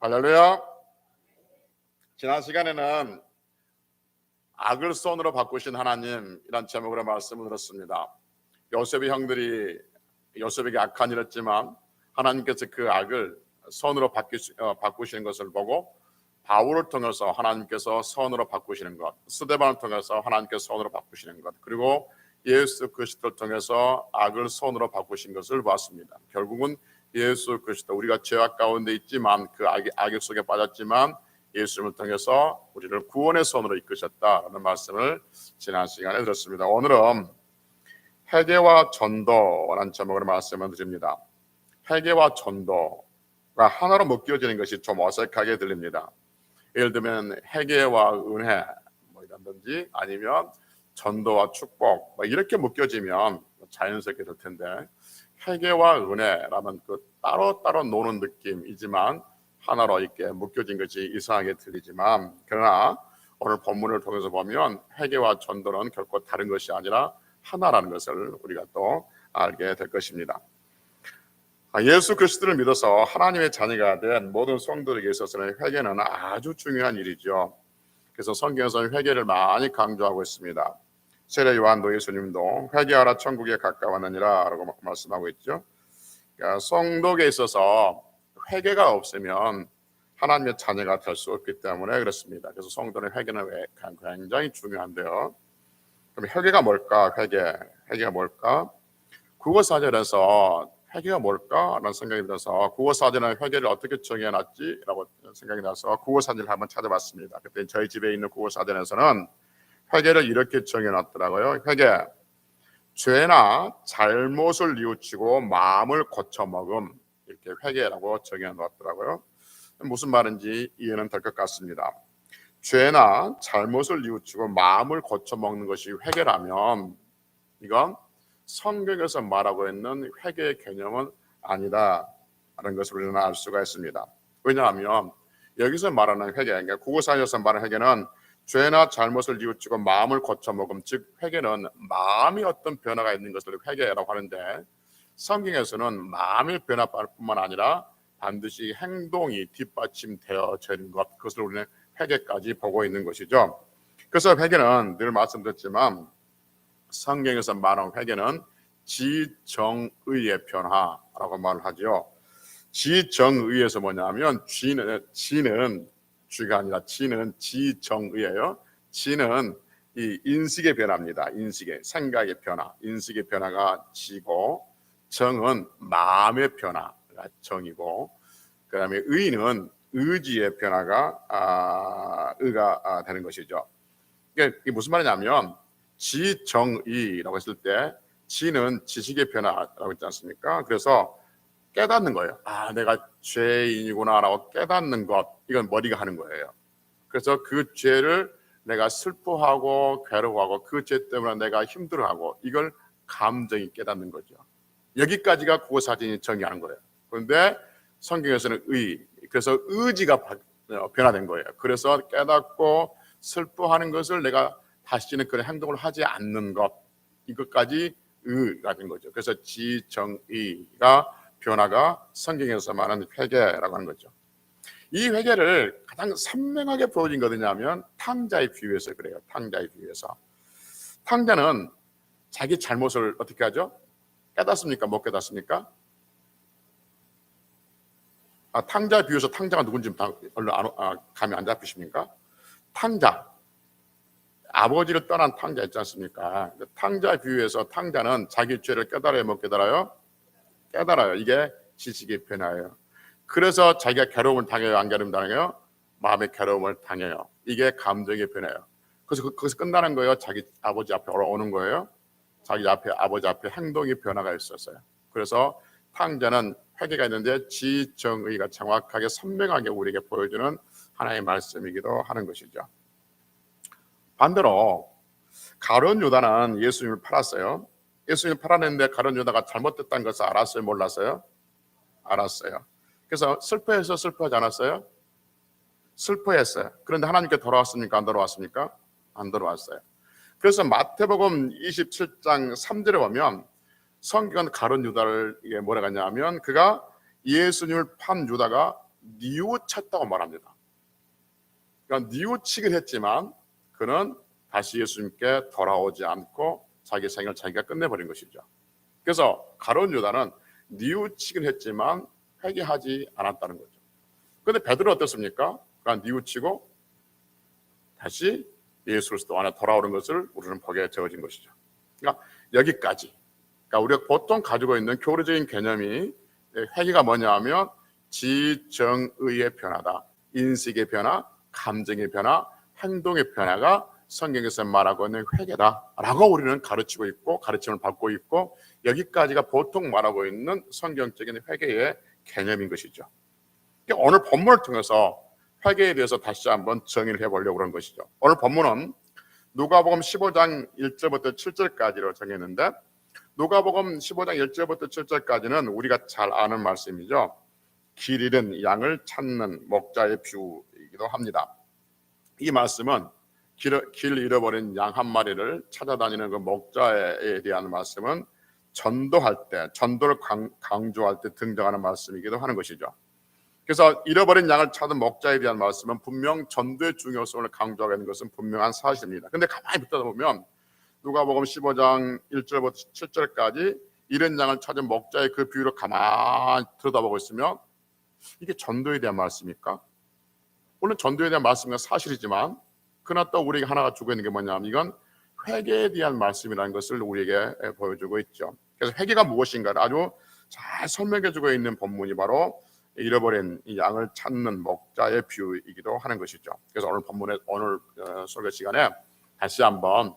할렐루야. 지난 시간에는 악을 선으로 바꾸신 하나님이란 제목으로 말씀을 들었습니다. 요셉의 형들이 요셉에게 악한 일을 했지만 하나님께서 그 악을 선으로 바꾸시는 것을 보고 바울을 통해서 하나님께서 선으로 바꾸시는 것, 스데반을 통해서 하나님께서 선으로 바꾸시는 것, 그리고 예수 그리스도를 통해서 악을 선으로 바꾸신 것을 보았습니다. 결국은 예수 그리스도, 우리가 죄악 가운데 있지만 그 악의 속에 빠졌지만 예수님을 통해서 우리를 구원의 선으로 이끄셨다라는 말씀을 지난 시간에 들었습니다. 오늘은 회개와 전도라는 제목으로 말씀을 드립니다. 회개와 전도가 하나로 묶여지는 것이 좀 어색하게 들립니다. 예를 들면 회개와 은혜 이라든지 아니면 전도와 축복 이렇게 묶여지면 자연스럽게 될 텐데, 회개와 은혜라면 그 따로따로 노는 느낌이지만 하나로 이렇게 묶여진 것이 이상하게 들리지만, 그러나 오늘 본문을 통해서 보면 회개와 전도는 결코 다른 것이 아니라 하나라는 것을 우리가 또 알게 될 것입니다. 예수 그리스도를 믿어서 하나님의 자녀가 된 모든 성도에게 있어서는 회개는 아주 중요한 일이죠. 그래서 성경에서는 회개를 많이 강조하고 있습니다. 세례 요한도 예수님도 회개하라 천국에 가까웠느니라 라고 말씀하고 있죠. 그러니까 성도에게 있어서 회개가 없으면 하나님의 자녀가 될 수 없기 때문에 그렇습니다. 그래서 성도는 회개는 굉장히 중요한데요. 그럼 회개가 뭘까? 회개가 뭘까? 국어사전에서 회개가 뭘까라는 생각이 들어서 국어사전에 회개를 어떻게 정해놨지라고 생각이 나서 국어사전을 한번 찾아봤습니다. 그때 저희 집에 있는 국어사전에서는 회개를 이렇게 정해놨더라고요. 회개, 죄나 잘못을 뉘우치고 마음을 고쳐먹음, 이렇게 회개라고 정해놨더라고요. 무슨 말인지 이해는 될 것 같습니다. 죄나 잘못을 뉘우치고 마음을 고쳐먹는 것이 회개라면 이건 성경에서 말하고 있는 회개의 개념은 아니다라는 것을 우리는 알 수가 있습니다. 왜냐하면 여기서 말하는 회개, 그러니까 국어사전에서 말하는 회개는 죄나 잘못을 뉘우치고 마음을 고쳐먹음, 즉 회개는 마음이 어떤 변화가 있는 것을 회개라고 하는데, 성경에서는 마음의 변화뿐만 아니라 반드시 행동이 뒷받침되어지는 것, 그것을 우리는 회개까지 보고 있는 것이죠. 그래서 회개는 늘 말씀드렸지만 성경에서 말하는 회개는 지정의의 변화라고 말을 하죠. 지정의에서 뭐냐면 지는 주가 아니라 지는 지정의예요. 지는 이 인식의 변화입니다. 인식의 생각의 변화, 인식의 변화가 지고, 정은 마음의 변화가 정이고, 그다음에 의는 의지의 변화가 의가 되는 것이죠. 이게 무슨 말이냐면 지정의라고 했을 때 지는 지식의 변화라고 했지 않습니까? 그래서 깨닫는 거예요. 내가 죄인이구나라고 깨닫는 것, 이건 머리가 하는 거예요. 그래서 그 죄를 내가 슬퍼하고 괴로워하고 그 죄 때문에 내가 힘들어하고, 이걸 감정이 깨닫는 거죠. 여기까지가 국어사전이 정의하는 거예요. 그런데 성경에서는 그래서 의지가 변화된 거예요. 그래서 깨닫고 슬퍼하는 것을 내가 다시는 그런 행동을 하지 않는 것, 이것까지 의가 된 거죠. 그래서 지정의가 변화가 성경에서 말하는 회개라고 하는 거죠. 이 회개를 가장 선명하게 보여진 게 어디냐면 탕자의 비유에서 그래요. 탕자의 비유에서. 탕자는 자기 잘못을 어떻게 하죠? 깨닫습니까? 못 깨닫습니까? 탕자 비유에서 탕자가 누군지 얼른 감이 안 잡히십니까? 탕자, 아버지를 떠난 탕자 있지 않습니까? 탕자 비유에서 탕자는 자기 죄를 깨달아요, 못 깨달아요? 깨달아요. 이게 지식의 변화예요. 그래서 자기가 괴로움을 당해요, 안 당해요? 마음의 괴로움을 당해요. 이게 감정의 변화예요. 그래서 거기서 끝나는 거예요. 자기 아버지 앞에 오는 거예요. 자기 앞에 아버지 앞에 행동의 변화가 있었어요. 그래서 탕자는 회개가 있는데 지정의가 정확하게 선명하게 우리에게 보여주는 하나의 말씀이기도 하는 것이죠. 반대로 가룟 유다는 예수님을 팔았어요. 예수님을 팔았는데 가룟 유다가 잘못됐다는 것을 알았어요, 몰랐어요? 알았어요. 그래서 슬퍼해서 슬퍼하지 않았어요? 슬퍼했어요. 그런데 하나님께 돌아왔습니까? 안 돌아왔습니까? 안 돌아왔어요. 그래서 마태복음 27장 3절에 보면 성경은 가룟 유다를 뭐라고 하냐면, 그가 예수님을 판 유다가 뉘우쳤다고 말합니다. 그러니까 뉘우치긴 했지만 그는 다시 예수님께 돌아오지 않고 자기 생을 자기가 끝내버린 것이죠. 그래서 가룟 유다는 뉘우치긴 했지만 회개하지 않았다는 거죠. 그런데 베드로는 어떻습니까? 그러니까 뉘우치고 다시 예수 그리스도 안에 돌아오는 것을 우리는 보게 되어진 것이죠. 그러니까 여기까지. 그러니까 우리가 보통 가지고 있는 교리적인 개념이 회개가 뭐냐 하면 지정의의 변화다. 인식의 변화, 감정의 변화, 행동의 변화가 성경에서 말하고 있는 회개다라고 우리는 가르치고 있고 가르침을 받고 있고 여기까지가 보통 말하고 있는 성경적인 회개의 개념인 것이죠. 그러니까 오늘 본문을 통해서 회개에 대해서 다시 한번 정의를 해보려고 하는 것이죠. 오늘 본문은 누가복음 15장 1절부터 7절까지로 정했는데 누가복음 15장 1절부터 7절까지는 우리가 잘 아는 말씀이죠. 길 잃은 양을 찾는 목자의 비유이기도 합니다. 이 말씀은 길 잃어버린 양 한 마리를 찾아다니는 그 목자에 대한 말씀은 전도할 때, 전도를 강조할 때 등장하는 말씀이기도 하는 것이죠. 그래서 잃어버린 양을 찾은 목자에 대한 말씀은 분명 전도의 중요성을 강조하고 있는 것은 분명한 사실입니다. 그런데 가만히 듣다 보면 누가복음 15장 1절부터 7절까지 잃은 양을 찾은 목자의 그 비유를 가만히 들여다보고 있으면 이게 전도에 대한 말씀입니까? 물론 전도에 대한 말씀은 사실이지만 그러나 또 우리에게 하나가 주고 있는 게 뭐냐면 이건 회개에 대한 말씀이라는 것을 우리에게 보여주고 있죠. 그래서 회개가 무엇인가를 아주 잘 설명해 주고 있는 본문이 바로 잃어버린 이 양을 찾는 목자의 비유이기도 하는 것이죠. 그래서 오늘 본문의 오늘 설교 시간에 다시 한번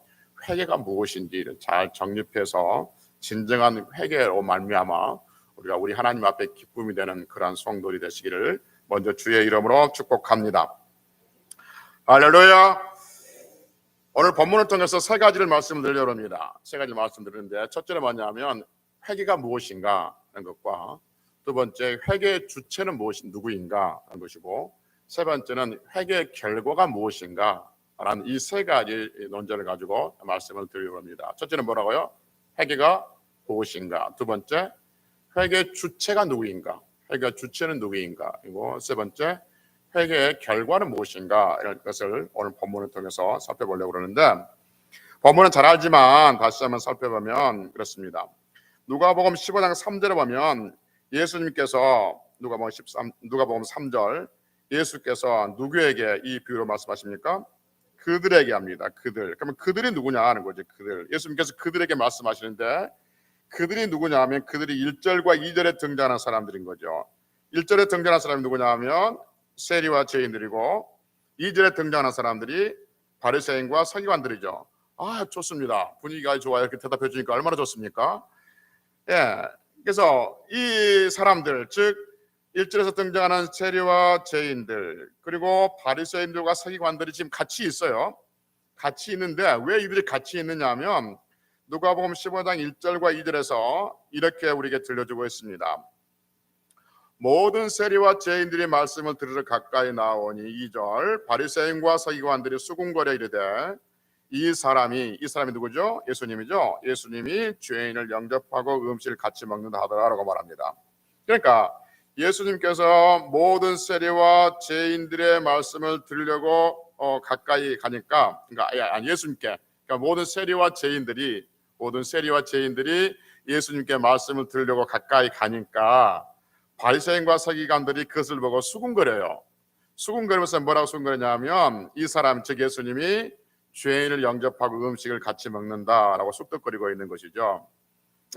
회개가 무엇인지를 잘 정립해서 진정한 회개로 말미암아 우리가 우리 하나님 앞에 기쁨이 되는 그러한 성도들이 되시기를 먼저 주의 이름으로 축복합니다. 할렐루야. 오늘 본문을 통해서 세 가지를 말씀드리려고 합니다. 세 가지 말씀드리는데 첫째는 뭐냐면 회개가 무엇인가 하는 것과 두 번째 회개의 주체는 누구인가 하는 것이고 세 번째는 회개의 결과가 무엇인가 라는 이 세 가지 논제를 가지고 말씀을 드리려고 합니다. 첫째는 뭐라고요? 회개가 무엇인가. 두 번째 회개의 주체가 누구인가. 회개의 주체는 누구인가. 그리고 세 번째 회개의 결과는 무엇인가 이런 것을 오늘 본문을 통해서 살펴보려고 그러는데 본문은 잘 알지만 다시 한번 살펴보면 그렇습니다. 누가복음 15장 3절에 보면 예수님께서 누가복음 3절 예수께서 누구에게 이 비유로 말씀하십니까? 그들에게 합니다. 그들. 그러면 그들이 누구냐 하는 거죠. 그들. 예수님께서 그들에게 말씀하시는데 그들이 누구냐 하면 그들이 1절과 2절에 등장하는 사람들인 거죠. 1절에 등장하는 사람이 누구냐 하면 세리와 죄인들이고 2절에 등장하는 사람들이 바리새인과 서기관들이죠. 아, 좋습니다. 분위기가 좋아요. 이렇게 대답해 주니까 얼마나 좋습니까? 예. 그래서 이 사람들, 즉 1절에서 등장하는 세리와 죄인들 그리고 바리새인들과 서기관들이 지금 같이 있어요. 같이 있는데 왜 이들이 같이 있느냐 하면 누가복음 15장 1절과 2절에서 이렇게 우리에게 들려주고 있습니다. 모든 세리와 죄인들이 말씀을 들으러 가까이 나오니 2절 바리새인과 서기관들이 수군거려 이르되 이 사람이 누구죠? 예수님이죠. 예수님이 죄인을 영접하고 음식을 같이 먹는다 하더라라고 말합니다. 그러니까 예수님께서 모든 세리와 죄인들의 말씀을 들으려고 가까이 가니까 그러니까 예수님께 그러니까 모든 세리와 죄인들이 예수님께 말씀을 들으려고 가까이 가니까 바리새인과 서기관들이 그것을 보고 수군거려요. 수군거리면서 뭐라고 수군거리냐면 이 사람 즉 예수님이 죄인을 영접하고 음식을 같이 먹는다라고 쑥덕거리고 있는 것이죠.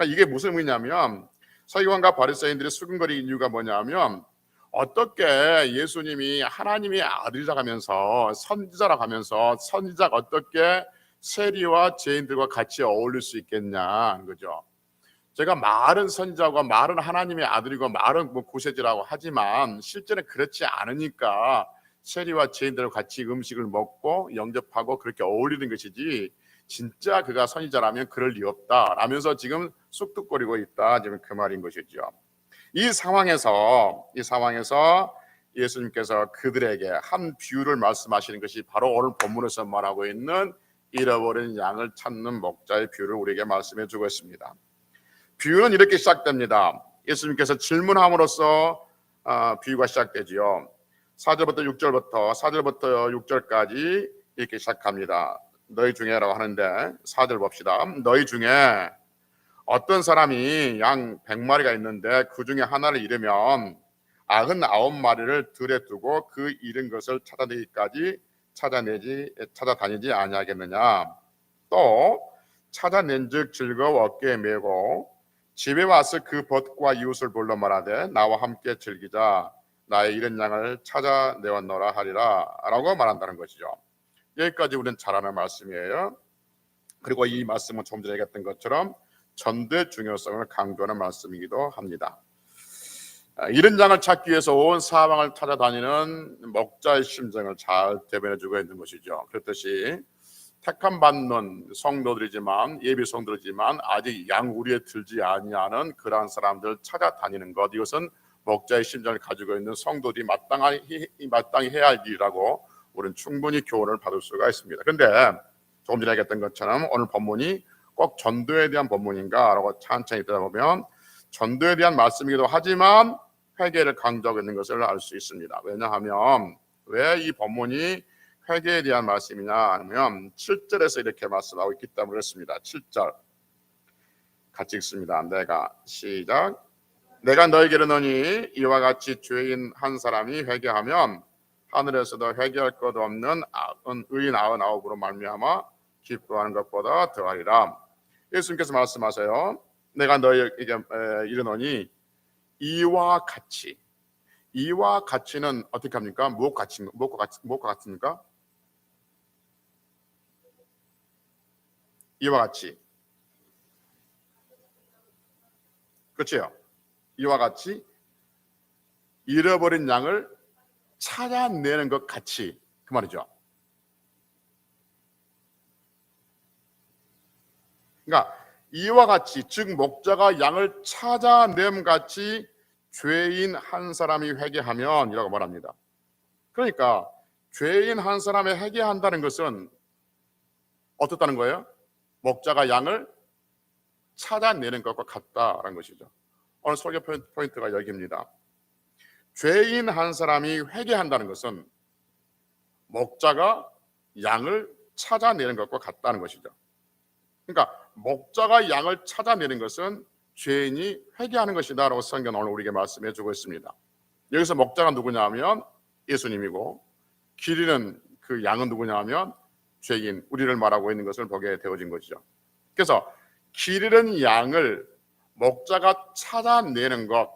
이게 무슨 의미냐면 서기관과 바리새인들이 수군거리는 이유가 뭐냐면 어떻게 예수님이 하나님의 아들이라고 하면서 선지자라고 하면서 선지자가 어떻게 세리와 죄인들과 같이 어울릴 수 있겠냐는 거죠. 제가 말은 선지자고 말은 하나님의 아들이고 말은 구세주라고 하지만 실제는 그렇지 않으니까 세리와 죄인들과 같이 음식을 먹고 영접하고 그렇게 어울리는 것이지 진짜 그가 선지자라면 그럴 리 없다 라면서 지금 쑥덕거리고 있다 지금 그 말인 것이죠. 이 상황에서 예수님께서 그들에게 한 비유를 말씀하시는 것이 바로 오늘 본문에서 말하고 있는 잃어버린 양을 찾는 목자의 비유를 우리에게 말씀해 주고 있습니다. 비유는 이렇게 시작됩니다. 예수님께서 질문함으로써 비유가 시작되지요. 4절부터 6절까지 이렇게 시작합니다. 너희 중에라고 하는데 4절 봅시다. 너희 중에 어떤 사람이 양 100마리가 있는데 그 중에 하나를 잃으면 99마리를 들에 두고 그 잃은 것을 찾아내기까지 찾아다니지 아니하겠느냐. 또 찾아낸즉 즐거워 어깨에 메고 집에 와서 그 벗과 이웃을 불러 말하되 나와 함께 즐기자 나의 잃은 양을 찾아내었노라 하리라 라고 말한다는 것이죠. 여기까지 우리는 잘 아는 말씀이에요. 그리고 이 말씀은 좀 전에 얘기했던 것처럼 전도의 중요성을 강조하는 말씀이기도 합니다. 잃은 양을 찾기 위해서 온 사방을 찾아다니는 목자의 심정을 잘 대변해주고 있는 것이죠. 그렇듯이 택함 받는 성도들이지만 예비 성도들이지만 아직 양우리에 들지 아니하는 그러한 사람들을 찾아다니는 것, 이것은 목자의 심정을 가지고 있는 성도들이 마땅히 해야 할 일이라고 우리는 충분히 교훈을 받을 수가 있습니다. 그런데 조금 전에 얘기했던 것처럼 오늘 본문이 꼭 전도에 대한 본문인가 라고 천천히 듣다 보면 전도에 대한 말씀이기도 하지만 회개를 강조하고 있는 것을 알 수 있습니다. 왜냐하면 왜 이 본문이 회개에 대한 말씀이냐 하면 7절에서 이렇게 말씀하고 있기 때문에 그렇습니다. 7절 같이 읽습니다. 시작. 내가 너에게 이르노니 이와 같이 죄인 한 사람이 회개하면 하늘에서도 회개할 것 없는 의인 99으로 말미암아 기뻐하는 것보다 더하리라. 예수님께서 말씀하세요. 내가 너에게 이르노니 이와 같이는 어떻게 합니까? 무엇과 같습니까? 이와 같이. 그렇죠? 이와 같이 잃어버린 양을 찾아내는 것 같이, 그 말이죠. 그러니까 이와 같이, 즉 목자가 양을 찾아냄 같이 죄인 한 사람이 회개하면 이라고 말합니다. 그러니까 죄인 한 사람이 회개한다는 것은 어떻다는 거예요? 목자가 양을 찾아내는 것과 같다라는 것이죠. 오늘 설교 포인트가 여기입니다. 죄인 한 사람이 회개한다는 것은 목자가 양을 찾아내는 것과 같다는 것이죠. 그러니까 목자가 양을 찾아내는 것은 죄인이 회개하는 것이다 라고 성경은 오늘 우리에게 말씀해 주고 있습니다. 여기서 목자가 누구냐 하면 예수님이고 길 잃은 그 양은 누구냐 하면 죄인, 우리를 말하고 있는 것을 보게 되어진 것이죠. 그래서 길 잃은 양을 목자가 찾아내는 것,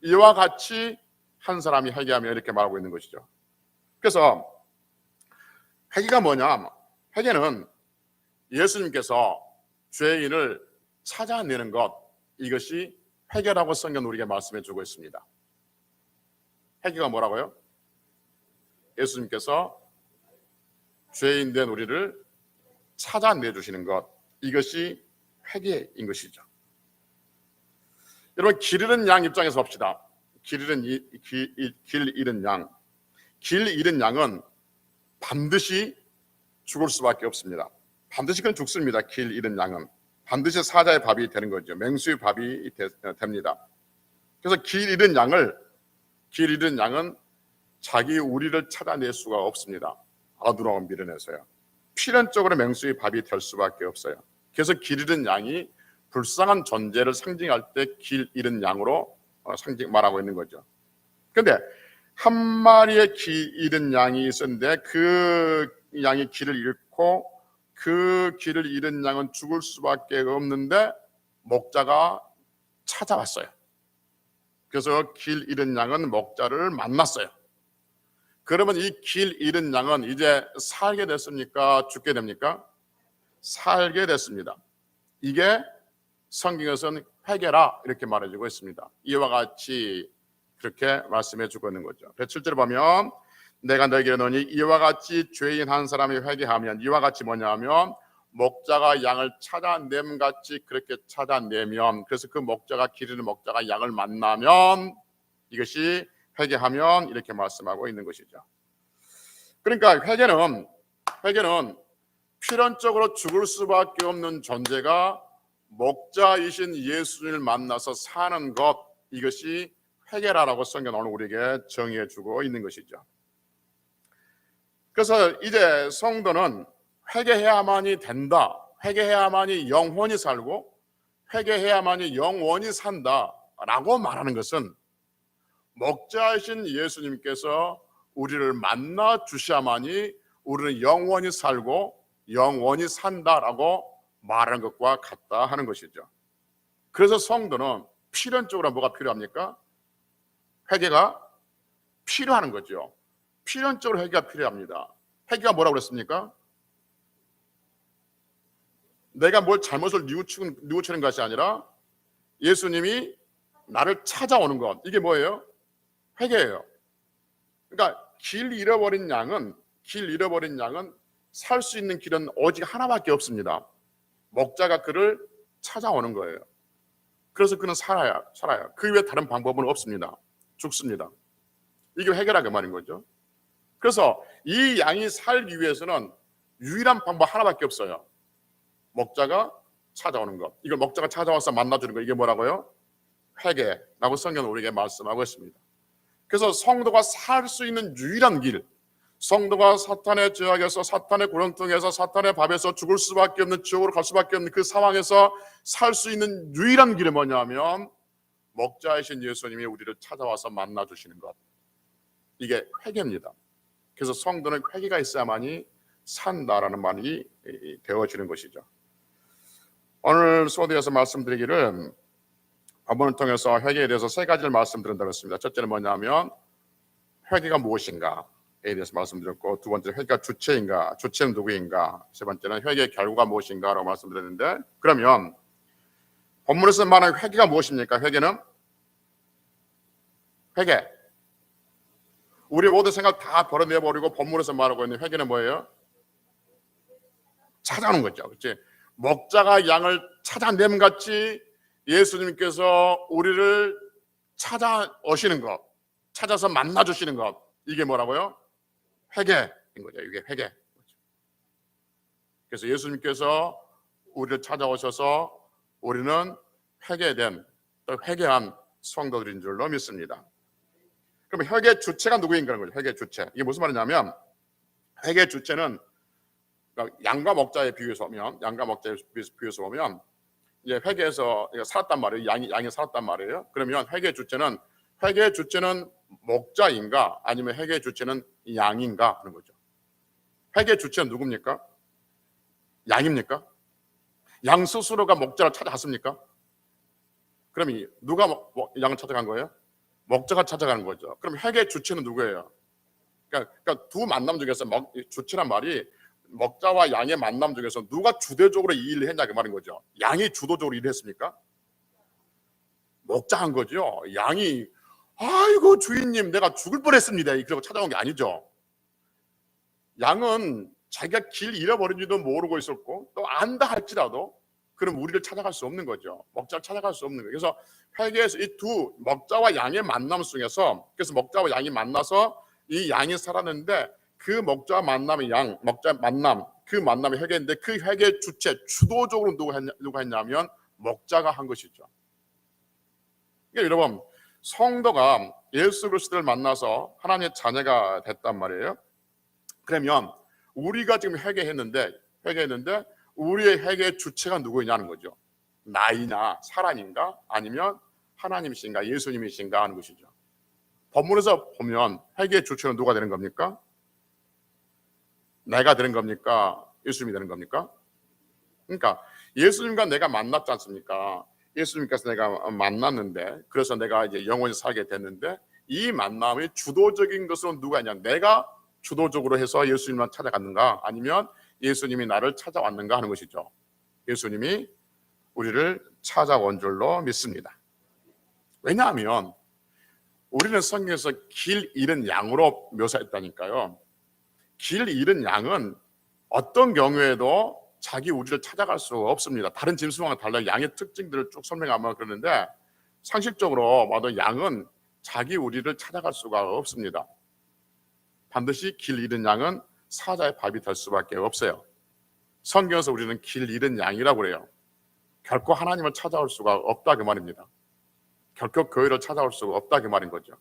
이와 같이 한 사람이 회개하며 이렇게 말하고 있는 것이죠. 그래서 회개가 뭐냐? 회개는 예수님께서 죄인을 찾아내는 것, 이것이 회개라고 성경은 우리에게 말씀해 주고 있습니다. 회개가 뭐라고요? 예수님께서 죄인 된 우리를 찾아내 주시는 것, 이것이 회개인 것이죠. 여러분, 길 잃은 양 입장에서 봅시다. 길 잃은 양. 길 잃은 양은 반드시 죽을 수밖에 없습니다. 반드시 그건 죽습니다. 길 잃은 양은 반드시 사자의 밥이 되는 거죠. 맹수의 밥이 됩니다. 그래서 길 잃은 양은 자기 우리를 찾아낼 수가 없습니다. 어두로 밀어내서요. 필연적으로 맹수의 밥이 될 수밖에 없어요. 그래서 길 잃은 양이 불쌍한 존재를 상징할 때 길 잃은 양으로 말하고 있는 거죠. 그런데 한 마리의 길 잃은 양이 있었는데 그 양이 길을 잃고 그 길을 잃은 양은 죽을 수밖에 없는데 목자가 찾아왔어요. 그래서 길 잃은 양은 목자를 만났어요. 그러면 이 길 잃은 양은 이제 살게 됐습니까? 죽게 됩니까? 살게 됐습니다. 이게 성경에서는 회개라 이렇게 말해주고 있습니다. 이와 같이 그렇게 말씀해 주고 있는 거죠. 7절에 보면 내가 너에게 이르노니 이와 같이 죄인 한 사람이 회개하면, 이와 같이 뭐냐면 목자가 양을 찾아냄 같이 그렇게 찾아내면, 그래서 그 목자가 길 잃은 목자가 양을 만나면 이것이 회개하면 이렇게 말씀하고 있는 것이죠. 그러니까 회개는 필연적으로 죽을 수밖에 없는 존재가 목자이신 예수님을 만나서 사는 것, 이것이 회개라라고 성경 오늘 우리에게 정의해 주고 있는 것이죠. 그래서 이제 성도는 회개해야만이 된다, 회개해야만이 영원히 살고 회개해야만이 영원히 산다라고 말하는 것은 목자이신 예수님께서 우리를 만나 주셔야만이 우리는 영원히 살고 영원히 산다라고 말하는 것과 같다 하는 것이죠. 그래서 성도는 필연적으로 뭐가 필요합니까? 회개가 필요한 거죠. 필연적으로 회개가 필요합니다. 회개가 뭐라고 그랬습니까? 내가 뭘 잘못을 뉘우치는 것이 아니라 예수님이 나를 찾아오는 것, 이게 뭐예요? 회개예요. 그러니까 길 잃어버린 양은 살 수 있는 길은 오직 하나밖에 없습니다. 목자가 그를 찾아오는 거예요. 그래서 그는 살아요. 그 외에 다른 방법은 없습니다. 죽습니다. 이게 회개라고 말인 거죠. 그래서 이 양이 살기 위해서는 유일한 방법 하나밖에 없어요. 목자가 찾아오는 것. 이걸 목자가 찾아와서 만나주는 것. 이게 뭐라고요? 회개라고 성경은 우리에게 말씀하고 있습니다. 그래서 성도가 살 수 있는 유일한 길, 성도가 사탄의 죄악에서, 사탄의 구렁텅이에서, 사탄의 밥에서 죽을 수밖에 없는, 지옥으로 갈 수밖에 없는 그 상황에서 살 수 있는 유일한 길이 뭐냐면 목자이신 예수님이 우리를 찾아와서 만나주시는 것, 이게 회개입니다. 그래서 성도는 회개가 있어야만이 산다라는 말이 되어지는 것이죠. 오늘 소디에서 말씀드리기를 본문을 통해서 회개에 대해서 세 가지를 말씀드린다고 했습니다. 첫째는 뭐냐면 회개가 무엇인가에 대해서 말씀드렸고, 두 번째는 회개가 주체인가, 주체는 누구인가, 세 번째는 회개의 결과가 무엇인가라고 말씀드렸는데, 그러면 본문에서 말하는 회개가 무엇입니까? 회개는 회개. 우리 모든 생각 다 버려내버리고 본문에서 말하고 있는 회개는 뭐예요? 찾아오는 거죠. 그렇지? 목자가 양을 찾아냄 같이 예수님께서 우리를 찾아오시는 것, 찾아서 만나주시는 것, 이게 뭐라고요? 회개인 거죠. 이게 회개. 그래서 예수님께서 우리를 찾아오셔서 우리는 회개된, 또 회개한 성도들인 줄로 믿습니다. 그럼 회개 주체가 누구인가는 거죠. 회개 주체. 이게 무슨 말이냐면 회개 주체는 양과 목자에 비유해서 보면 이제 회개에서 살았단 말이에요. 양이 살았단 말이에요. 그러면 회개 주체는 목자인가 아니면 회개 주체는 양인가 하는 거죠. 회개 주체는 누굽니까? 양입니까? 양 스스로가 목자를 찾아갔습니까? 그럼 누가 양을 찾아간 거예요? 목자가 찾아가는 거죠. 그럼 회개 주체는 누구예요? 그러니까 두 만남 중에서 주체란 말이 목자와 양의 만남 중에서 누가 주도적으로 이 일을 했냐 그 말인 거죠. 양이 주도적으로 일을 했습니까? 목자 한 거죠. 양이 아이고 주인님 내가 죽을 뻔했습니다. 그러고 찾아온 게 아니죠. 양은 자기가 길 잃어버린지도 모르고 있었고 또 안다 할지라도 그럼 우리를 찾아갈 수 없는 거죠. 목자를 찾아갈 수 없는 거예요. 그래서 회개에서 이 두 목자와 양의 만남 속에서, 그래서 목자와 양이 만나서 이 양이 살았는데 그 목자와 만남의 목자 만남, 그 만남의 회개인데 그 회개 주체 주도적으로 누가 했냐면 목자가 한 것이죠. 그러니까 여러분 성도가 예수 그리스도를 만나서 하나님의 자녀가 됐단 말이에요. 그러면 우리가 지금 회개했는데 우리의 회개의 주체가 누구냐는 거죠. 나이냐 사람인가 아니면 하나님이신가 예수님이신가 하는 것이죠. 본문에서 보면 회개의 주체는 누가 되는 겁니까? 내가 되는 겁니까? 예수님이 되는 겁니까? 그러니까 예수님과 내가 만났지 않습니까? 예수님께서 내가 만났는데 그래서 내가 이제 영원히 살게 됐는데 이 만남의 주도적인 것은 누가 있냐? 내가 주도적으로 해서 예수님만 찾아갔는가 아니면 예수님이 나를 찾아왔는가 하는 것이죠. 예수님이 우리를 찾아온 줄로 믿습니다. 왜냐하면 우리는 성경에서 길 잃은 양으로 묘사했다니까요. 길 잃은 양은 어떤 경우에도 자기 우리를 찾아갈 수가 없습니다. 다른 짐승과는 달라 양의 특징들을 쭉 설명하면 그러는데 상식적으로 봐도 양은 자기 우리를 찾아갈 수가 없습니다. 반드시 길 잃은 양은 사자의 밥이 될 수밖에 없어요. 성경에서 우리는 길 잃은 양이라고 그래요. 결코 하나님을 찾아올 수가 없다 그 말입니다. 결코 교회로 찾아올 수가 없다 그 말인 거죠.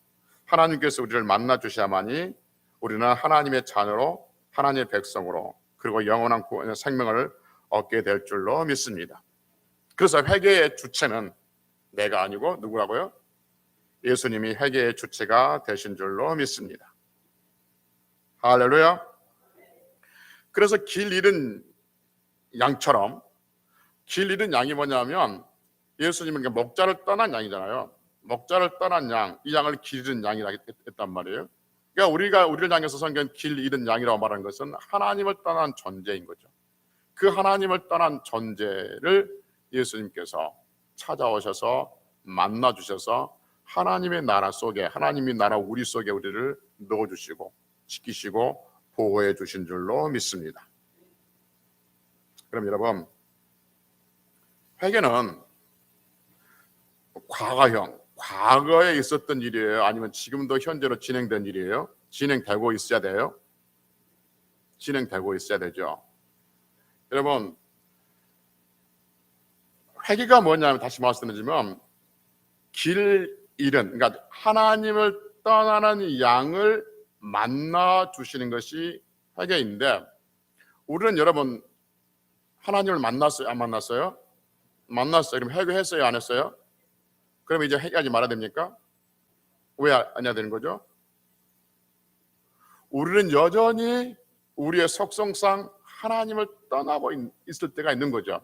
하나님께서 우리를 만나 주셔야만이 우리는 하나님의 자녀로, 하나님의 백성으로, 그리고 영원한 생명을 얻게 될 줄로 믿습니다. 그래서 회개의 주체는 내가 아니고 누구라고요? 예수님이 회개의 주체가 되신 줄로 믿습니다. 할렐루야. 그래서 길 잃은 양처럼, 길 잃은 양이 뭐냐면 예수님은 목자를 떠난 양이잖아요. 목자를 떠난 양, 이 양을 길 잃은 양이라 했단 말이에요. 그러니까 우리를 향해서 성경 길 잃은 양이라고 말하는 것은 하나님을 떠난 존재인 거죠. 그 하나님을 떠난 존재를 예수님께서 찾아오셔서 만나 주셔서 하나님의 나라 속에, 하나님의 나라 우리 속에 우리를 넣어주시고 지키시고 보호해 주신 줄로 믿습니다. 그럼 여러분, 회개는 과거형, 과거에 있었던 일이에요? 아니면 지금도 현재로 진행된 일이에요? 진행되고 있어야 돼요? 진행되고 있어야 되죠. 여러분, 회개가 뭐냐면 다시 말씀드리면 길 잃은, 그러니까 하나님을 떠나는 양을 만나 주시는 것이 회개인데, 우리는 여러분 하나님을 만났어요? 안 만났어요? 만났어요. 그럼 회개했어요? 안 했어요? 그럼 이제 회개하지 말아야 됩니까? 왜 안 해야 되는 거죠? 우리는 여전히 우리의 속성상 하나님을 떠나고 있을 때가 있는 거죠.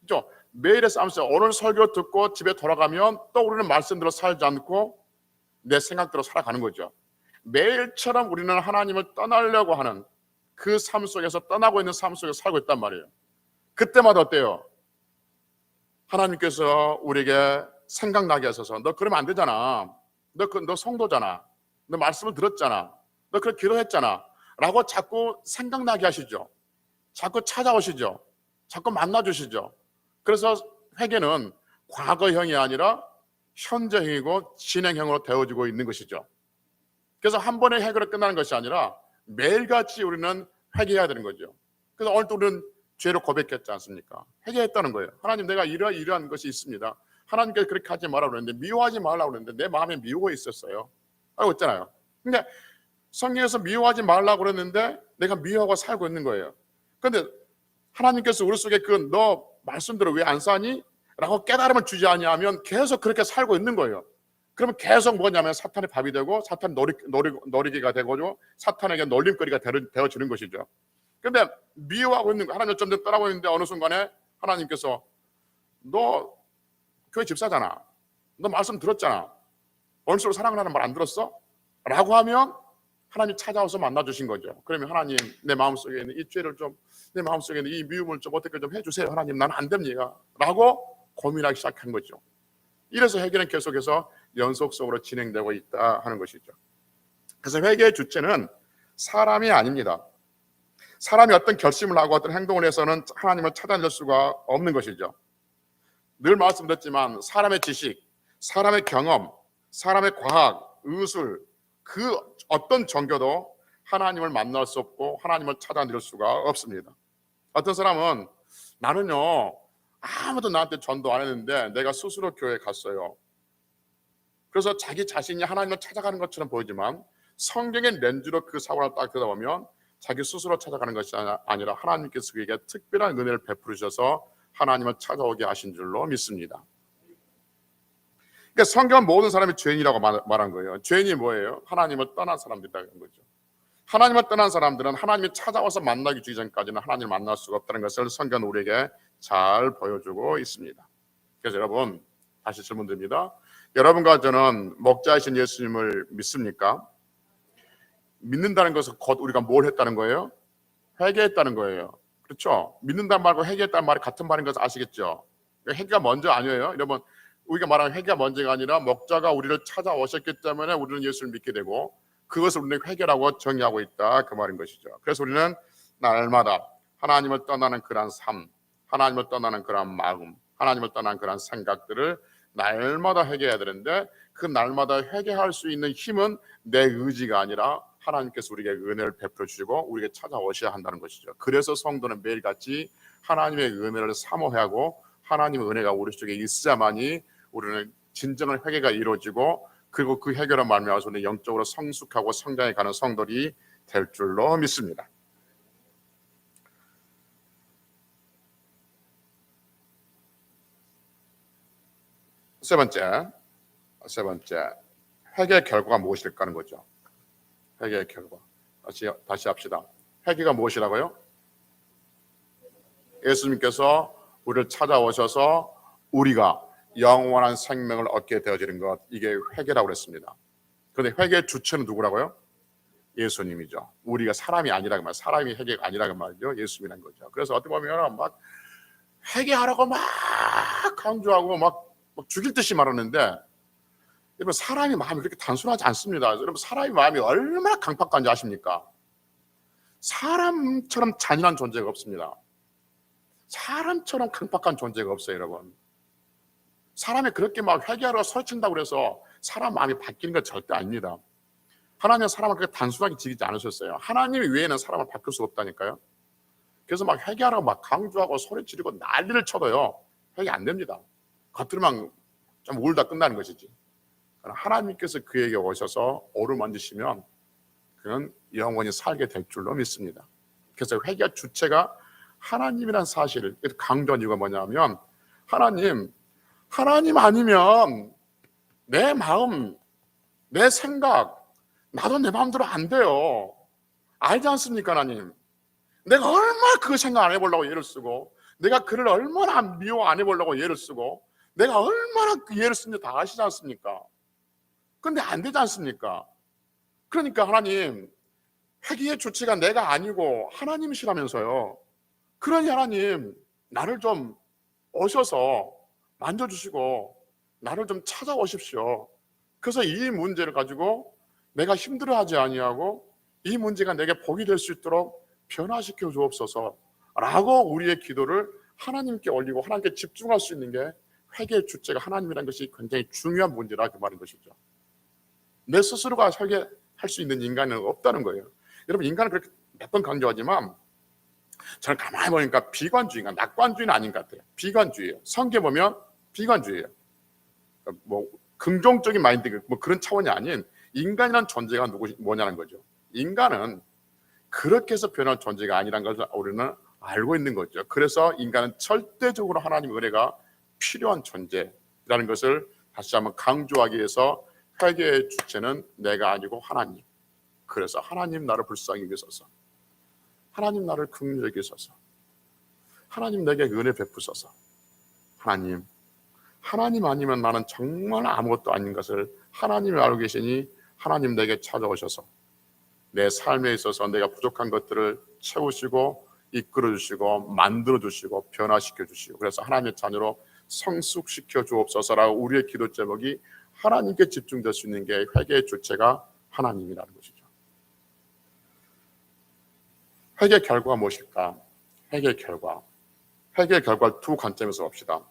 그렇죠? 매일의 싸움에서 오늘 설교 듣고 집에 돌아가면 또 우리는 말씀대로 살지 않고 내 생각대로 살아가는 거죠. 매일처럼 우리는 하나님을 떠나려고 하는 그 삶 속에서, 떠나고 있는 삶 속에서 살고 있단 말이에요. 그때마다 어때요? 하나님께서 우리에게 생각나게 하셔서 너 그러면 안 되잖아. 너 성도잖아. 너 말씀을 들었잖아. 너 그렇게 기도했잖아. 라고 자꾸 생각나게 하시죠. 자꾸 찾아오시죠. 자꾸 만나주시죠. 그래서 회개는 과거형이 아니라 현재형이고 진행형으로 되어지고 있는 것이죠. 그래서 한 번의 회개로 끝나는 것이 아니라 매일같이 우리는 회개해야 되는 거죠. 그래서 오늘도 우리는 죄를 고백했지 않습니까? 회개했다는 거예요. 하나님, 내가 이러한 것이 있습니다. 하나님께서 그렇게 하지 말라고 그랬는데, 미워하지 말라고 그랬는데 내 마음에 미우고 있었어요. 알고 있잖아요. 근데 성경에서 미워하지 말라고 그랬는데 내가 미워하고 살고 있는 거예요. 그런데 하나님께서 우리 속에 그 너 말씀대로 왜 안 사니? 라고 깨달음을 주지 않냐면 계속 그렇게 살고 있는 거예요. 그러면 계속 뭐냐면 사탄의 밥이 되고 사탄 놀이기가 되고 사탄에게 놀림거리가 되어지는 것이죠. 그런데 미워하고 있는 거, 하나님 점점 떠나고 있는데 어느 순간에 하나님께서 너 교회 집사잖아. 너 말씀 들었잖아. 원수로 사랑하라는 말 안 들었어? 라고 하면 하나님 찾아와서 만나주신 거죠. 그러면 하나님, 내 마음속에 있는 이 죄를 좀, 내 마음속에 있는 이 미움을 좀 어떻게 좀 해주세요. 하나님, 나는 안 됩니다. 라고 고민하기 시작한 거죠. 이래서 회개는 계속해서 연속적으로 진행되고 있다 하는 것이죠. 그래서 회개의 주체는 사람이 아닙니다. 사람이 어떤 결심을 하고 어떤 행동을 해서는 하나님을 찾아낼 수가 없는 것이죠. 늘 말씀드렸지만 사람의 지식, 사람의 경험, 사람의 과학, 의술, 그 어떤 종교도 하나님을 만날 수 없고 하나님을 찾아낼 수가 없습니다. 어떤 사람은 나는요 아무도 나한테 전도 안 했는데 내가 스스로 교회에 갔어요. 그래서 자기 자신이 하나님을 찾아가는 것처럼 보이지만 성경의 렌즈로 그 사고를 딱 들여다보면 자기 스스로 찾아가는 것이 아니라 하나님께서 그에게 특별한 은혜를 베풀으셔서 하나님을 찾아오게 하신 줄로 믿습니다. 그러니까 성경은 모든 사람이 죄인이라고 말한 거예요. 죄인이 뭐예요? 하나님을 떠난 사람들이라는 거죠. 하나님을 떠난 사람들은 하나님이 찾아와서 만나기 전까지는 하나님을 만날 수가 없다는 것을 성경은 우리에게 잘 보여주고 있습니다. 그래서 여러분, 다시 질문 드립니다. 여러분과 저는 목자이신 예수님을 믿습니까? 믿는다는 것은 곧 우리가 뭘 했다는 거예요? 회개했다는 거예요. 그렇죠? 믿는다는 말과 회개했다는 말이 같은 말인 것을 아시겠죠? 회개가 먼저 아니에요. 여러분, 우리가 말하는 회개가 먼저가 아니라 목자가 우리를 찾아오셨기 때문에 우리는 예수를 믿게 되고 그것을 우리는 회개라고 정의하고 있다 그 말인 것이죠. 그래서 우리는 날마다 하나님을 떠나는 그러한 삶, 하나님을 떠나는 그러한 마음, 하나님을 떠나는 그러한 생각들을 날마다 회개해야 되는데 그 날마다 회개할 수 있는 힘은 내 의지가 아니라 하나님께서 우리에게 은혜를 베풀어 주시고 우리에게 찾아오셔야 한다는 것이죠. 그래서 성도는 매일같이 하나님의 은혜를 사모하고 하나님의 은혜가 우리 속에 있어야만이 우리는 진정한 회개가 이루어지고 그리고 그 회개로 말미암아서 우리는 영적으로 성숙하고 성장해 가는 성도들이 될 줄로 믿습니다. 세 번째, 회개의 결과가 무엇일까 하는 거죠. 회개의 결과. 다시 합시다. 회개가 무엇이라고요? 예수님께서 우리를 찾아오셔서 우리가 영원한 생명을 얻게 되어지는 것, 이게 회개라고 그랬습니다. 그런데 회개의 주체는 누구라고요? 예수님이죠. 우리가 사람이 아니라고 말이죠. 사람이 회개가 아니라고 말이죠. 예수님이란 거죠. 그래서 어떻게 보면 막 회개하라고 막 강조하고 막 죽일 듯이 말하는데, 여러분 사람이 마음이 그렇게 단순하지 않습니다. 여러분 사람이 마음이 얼마나 강팍한지 아십니까? 사람처럼 잔인한 존재가 없습니다. 사람처럼 강팍한 존재가 없어요, 여러분. 사람이 그렇게 막 회개하러 설친다고 그래서 사람 마음이 바뀌는 건 절대 아닙니다. 하나님은 사람을 그렇게 단순하게 지키지 않으셨어요. 하나님 외에는 사람을 바꿀 수 없다니까요. 그래서 막 회개하라고 막 강조하고 소리 지르고 난리를 쳐도요, 회개 안 됩니다. 겉으로만 좀 울다 끝나는 것이지. 하나님께서 그에게 오셔서 오를 만지시면 그는 영원히 살게 될 줄로 믿습니다. 그래서 회개 주체가 하나님이란 사실을 강조한 이유가 뭐냐면, 하나님 아니면 내 마음, 내 생각, 나도 내 마음대로 안 돼요. 알지 않습니까, 하나님? 내가 얼마나 그 생각 안 해보려고 예를 쓰고, 내가 그를 얼마나 미워 안 해보려고 예를 쓰고, 내가 얼마나 그 예를 쓰는지 다 아시지 않습니까? 근데 안 되지 않습니까? 그러니까 하나님, 회개의 주체가 내가 아니고 하나님이시라면서요. 그러니 하나님, 나를 좀 오셔서 만져주시고 나를 좀 찾아오십시오. 그래서 이 문제를 가지고 내가 힘들어하지 아니하고 이 문제가 내게 복이 될 수 있도록 변화시켜 주옵소서 라고 우리의 기도를 하나님께 올리고 하나님께 집중할 수 있는 게, 회개의 주체가 하나님이라는 것이 굉장히 중요한 문제라, 그 말인 것이죠. 내 스스로가 회개할 수 있는 인간은 없다는 거예요. 여러분, 인간은 그렇게 몇 번 강조하지만 저는 가만히 보니까 비관주의가, 낙관주의는 아닌 것 같아요. 비관주의예요. 성경 보면 비관주의예요. 뭐 긍정적인 마인드, 뭐 그런 차원이 아닌 인간이라는 존재가 뭐냐는 거죠. 인간은 그렇게 해서 변할 존재가 아니라는 것을 우리는 알고 있는 거죠. 그래서 인간은 절대적으로 하나님의 은혜가 필요한 존재라는 것을 다시 한번 강조하기 위해서 회개의 주체는 내가 아니고 하나님. 그래서 하나님 나를 불쌍히 여기소서, 하나님 나를 긍휼히 여기소서, 하나님 내게 은혜 베푸소서. 하나님 아니면 나는 정말 아무것도 아닌 것을 하나님이 알고 계시니 하나님 내게 찾아오셔서 내 삶에 있어서 내가 부족한 것들을 채우시고 이끌어 주시고 만들어 주시고 변화시켜 주시고, 그래서 하나님의 자녀로 성숙시켜 주옵소서라고 우리의 기도 제목이 하나님께 집중될 수 있는 게 회개의 주체가 하나님이라는 것이죠. 회개의 결과가 무엇일까? 회개의 결과를 두 관점에서 봅시다.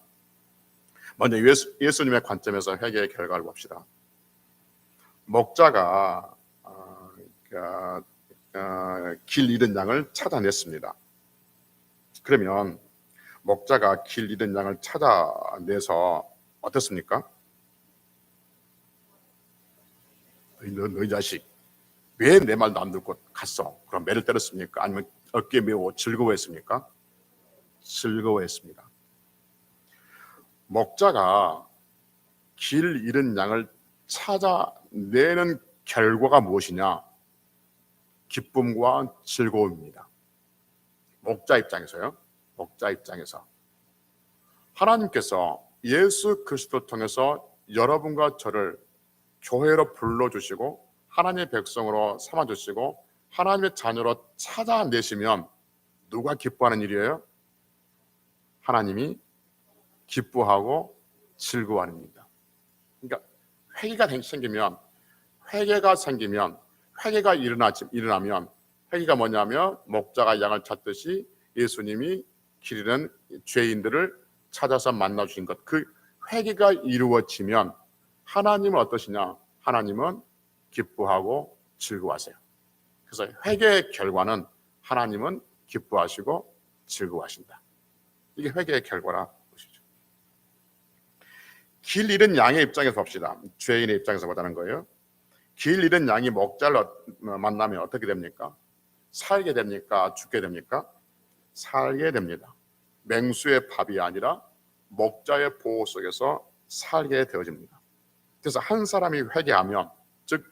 먼저 예수님의 관점에서 회개의 결과를 봅시다. 목자가 길 잃은 양을 찾아냈습니다. 그러면 목자가 길 잃은 양을 찾아내서 어떻습니까? 너희 자식, 왜 내 말도 안 듣고 갔어? 그럼 매를 때렸습니까? 아니면 어깨에 메고 즐거워했습니까? 즐거워했습니다. 목자가 길 잃은 양을 찾아내는 결과가 무엇이냐? 기쁨과 즐거움입니다. 목자 입장에서요. 목자 입장에서 하나님께서 예수 그리스도를 통해서 여러분과 저를 교회로 불러주시고 하나님의 백성으로 삼아주시고 하나님의 자녀로 찾아내시면 누가 기뻐하는 일이에요? 하나님이 기뻐하고 즐거워하는 일이다. 그러니까 회개가 생기면 회개가 일어나면 회개가 뭐냐면 목자가 양을 찾듯이 예수님이 길 잃은 죄인들을 찾아서 만나주신 것, 그 회개가 이루어지면 하나님은 어떠시냐? 하나님은 기뻐하고 즐거워하세요. 그래서 회개의 결과는 하나님은 기뻐하시고 즐거워하신다. 이게 회개의 결과라 보시죠. 길 잃은 양의 입장에서 봅시다. 죄인의 입장에서 보자는 거예요. 길 잃은 양이 목자를 만나면 어떻게 됩니까? 살게 됩니까? 죽게 됩니까? 살게 됩니다. 맹수의 밥이 아니라 목자의 보호 속에서 살게 되어집니다. 그래서 한 사람이 회개하면, 즉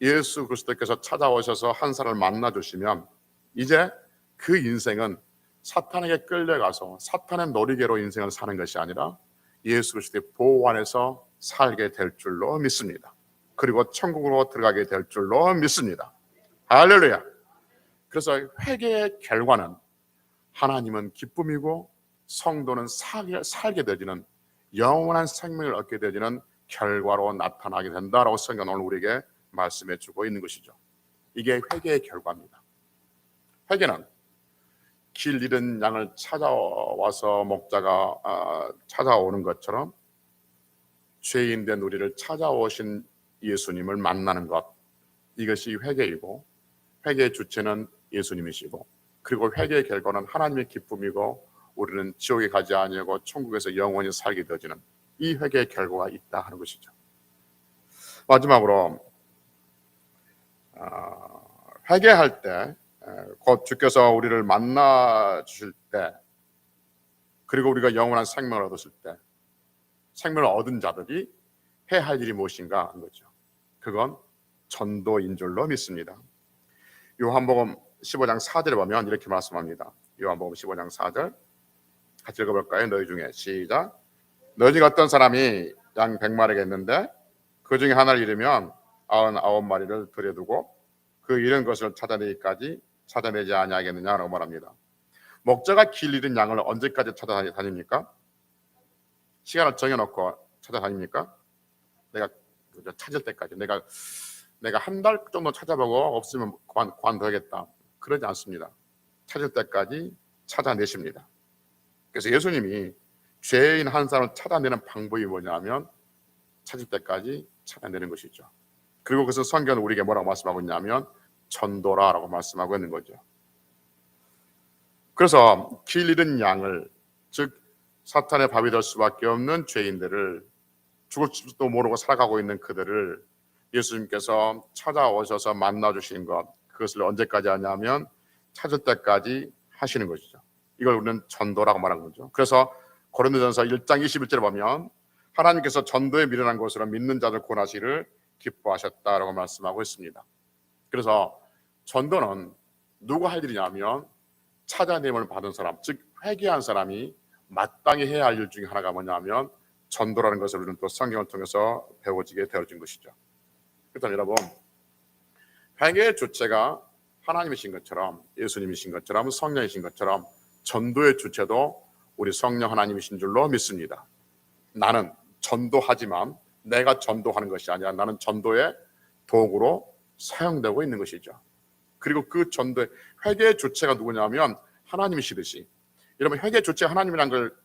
예수 그리스도께서 찾아오셔서 한 사람을 만나 주시면 이제 그 인생은 사탄에게 끌려가서 사탄의 놀이개로 인생을 사는 것이 아니라 예수 그리스도의 보호 안에서 살게 될 줄로 믿습니다. 그리고 천국으로 들어가게 될 줄로 믿습니다. 할렐루야. 그래서 회개의 결과는 하나님은 기쁨이고 성도는 살게 되지는 영원한 생명을 얻게 되지는 결과로 나타나게 된다라고 성경은 오늘 우리에게 말씀해 주고 있는 것이죠. 이게 회개의 결과입니다. 회개는 길 잃은 양을 찾아와서 목자가 찾아오는 것처럼 죄인 된 우리를 찾아오신 예수님을 만나는 것, 이것이 회개이고, 회개의 주체는 예수님이시고, 그리고 회개의 결과는 하나님의 기쁨이고 우리는 지옥에 가지 아니하고 천국에서 영원히 살게 되어지는 이 회개의 결과가 있다 하는 것이죠. 마지막으로 회개할 때, 곧 주께서 우리를 만나 주실 때, 그리고 우리가 영원한 생명을 얻었을 때, 생명을 얻은 자들이 해야 할 일이 무엇인가 하는 거죠. 그건 전도인 줄로 믿습니다. 요한복음 15장 4절에 보면 이렇게 말씀합니다. 요한복음 15장 4절 같이 읽어볼까요? 너희 중에 시작. 너희 중에 어떤 사람이 양 100마리가 있는데 그 중에 하나를 잃으면 99마리를 들여두고 그 잃은 것을 찾아내기까지 찾아내지 아니하겠느냐라고 말합니다. 목자가 길 잃은 양을 언제까지 찾아다닙니까? 시간을 정해놓고 찾아다닙니까? 내가 찾을 때까지, 내가 한 달 정도 찾아보고 없으면 관둬야겠다, 그러지 않습니다. 찾을 때까지 찾아내십니다. 그래서 예수님이 죄인 한 사람을 찾아내는 방법이 뭐냐면 찾을 때까지 찾아내는 것이죠. 그리고 그것은 성경은 우리에게 뭐라고 말씀하고 있냐면 전도라라고 말씀하고 있는 거죠. 그래서 길 잃은 양을, 즉 사탄의 밥이 될 수밖에 없는 죄인들을, 죽을 줄도 모르고 살아가고 있는 그들을 예수님께서 찾아오셔서 만나주신 것, 그것을 언제까지 하냐면 찾을 때까지 하시는 것이죠. 이걸 우리는 전도라고 말하는 거죠. 그래서 고린도전서 1장 21절에 보면 하나님께서 전도에 미련한 것으로 믿는 자들 구원하시기를 기뻐하셨다라고 말씀하고 있습니다. 그래서 전도는 누가 할 일이냐면 찾아냄을 받은 사람, 즉 회개한 사람이 마땅히 해야 할 일 중에 하나가 뭐냐면 전도라는 것을 우리는 또 성경을 통해서 배워지게 되어진 것이죠. 그렇다면 여러분, 회개의 주체가 하나님이신 것처럼, 예수님이신 것처럼, 성령이신 것처럼 전도의 주체도 우리 성령 하나님이신 줄로 믿습니다. 나는 전도하지만 내가 전도하는 것이 아니라 나는 전도의 도구로 사용되고 있는 것이죠. 그리고 그 전도의 회개의 주체가 누구냐면 하나님이시듯이, 여러분 회개의 주체가 하나님이라는 걸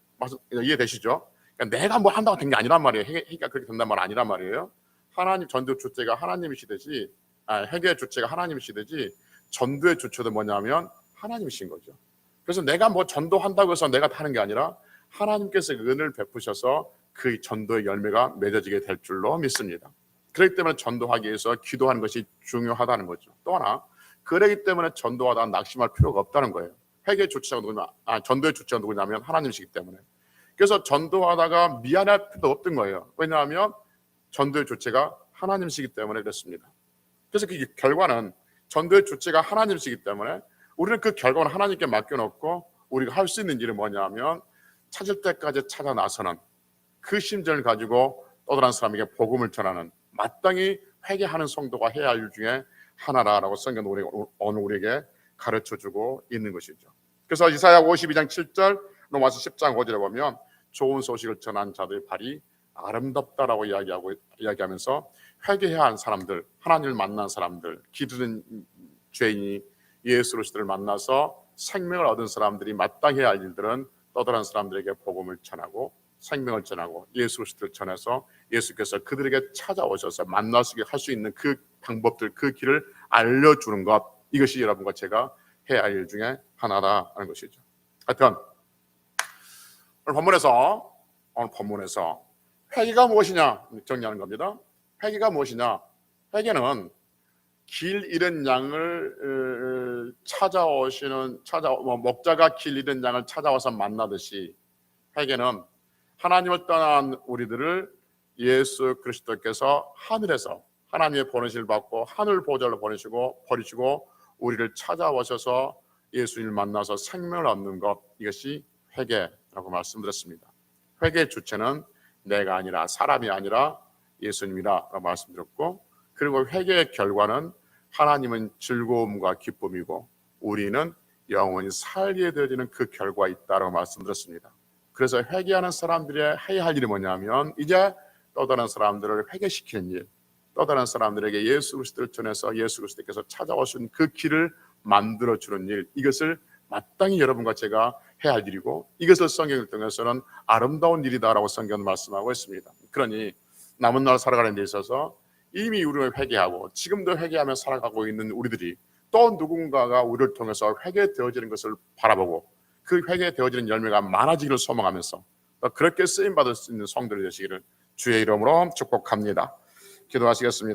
이해되시죠? 그러니까 내가 뭐 한다고 된 게 아니란 말이에요. 회개가 그렇게 된단 말 아니란 말이에요. 하나님, 전도 주체가 하나님이시듯이, 회개의 주체가 하나님이시듯이 전도의 주체도 뭐냐면 하나님이신 거죠. 그래서 내가 뭐 전도한다고 해서 내가 하는 게 아니라 하나님께서 은혜를 베푸셔서 그 전도의 열매가 맺어지게 될 줄로 믿습니다. 그렇기 때문에 전도하기 위해서 기도하는 것이 중요하다는 거죠. 또 하나, 그렇기 때문에 전도하다 낙심할 필요가 없다는 거예요. 회개의 주체가 누구냐, 전도의 주체가 누구냐면 하나님이시기 때문에. 그래서 전도하다가 미안할 필요도 없던 거예요. 왜냐하면 전도의 주체가 하나님이시기 때문에 그렇습니다. 그래서 그 결과는 전도의 주체가 하나님이시기 때문에 우리는 그 결과는 하나님께 맡겨놓고 우리가 할 수 있는 일은 뭐냐면 찾을 때까지 찾아 나서는 그 심정을 가지고 또 다른 사람에게 복음을 전하는, 마땅히 회개하는 성도가 해야 할 일 중에 하나라고 성경은 오늘 우리에게 가르쳐주고 있는 것이죠. 그래서 이사야 52장 7절, 로마서 10장 5절에 보면 좋은 소식을 전한 자들의 발이 아름답다라고 이야기하면서 회개해야 한 사람들, 하나님을 만난 사람들, 기도된 죄인이 예수 그리스도를 만나서 생명을 얻은 사람들이 마땅히 해야 할 일들은 또 다른 사람들에게 복음을 전하고 생명을 전하고 예수 그리스도를 전해서 예수께서 그들에게 찾아오셔서 만나시게 할 수 있는 그 방법들, 그 길을 알려주는 것, 이것이 여러분과 제가 해야 할 일 중에 하나라는 것이죠. 하여튼 오늘 본문에서 오늘 본문에서 회개가 무엇이냐 정리하는 겁니다. 회개가 무엇이냐? 회개는 길 잃은 양을 목자가 길 잃은 양을 찾아와서 만나듯이 회개는 하나님을 떠난 우리들을 예수 그리스도께서 하늘에서 하나님의 보내심을 받고 하늘 보좌를 버리시고 우리를 찾아오셔서 예수님을 만나서 생명을 얻는 것, 이것이 회개라고 말씀드렸습니다. 회개의 주체는 내가 아니라 사람이 아니라 예수님이라고 말씀드렸고, 그리고 회개의 결과는 하나님은 즐거움과 기쁨이고 우리는 영원히 살게 되어지는 그 결과가 있다고 말씀드렸습니다. 그래서 회개하는 사람들이 해야 할 일이 뭐냐면 이제 또 다른 사람들을 회개시키는 일, 또 다른 사람들에게 예수 그리스도를 전해서 예수 그리스도께서 찾아오신 그 길을 만들어주는 일, 이것을 마땅히 여러분과 제가 해야 할 일이고, 이것을 성경을 통해서는 아름다운 일이다라고 성경은 말씀하고 있습니다. 그러니 남은 날 살아가는 데 있어서 이미 우리가 회개하고 지금도 회개하며 살아가고 있는 우리들이 또 누군가가 우리를 통해서 회개되어지는 것을 바라보고 그 회개되어지는 열매가 많아지기를 소망하면서 그렇게 쓰임받을 수 있는 성도들이 되시기를 주의 이름으로 축복합니다. 기도하시겠습니다.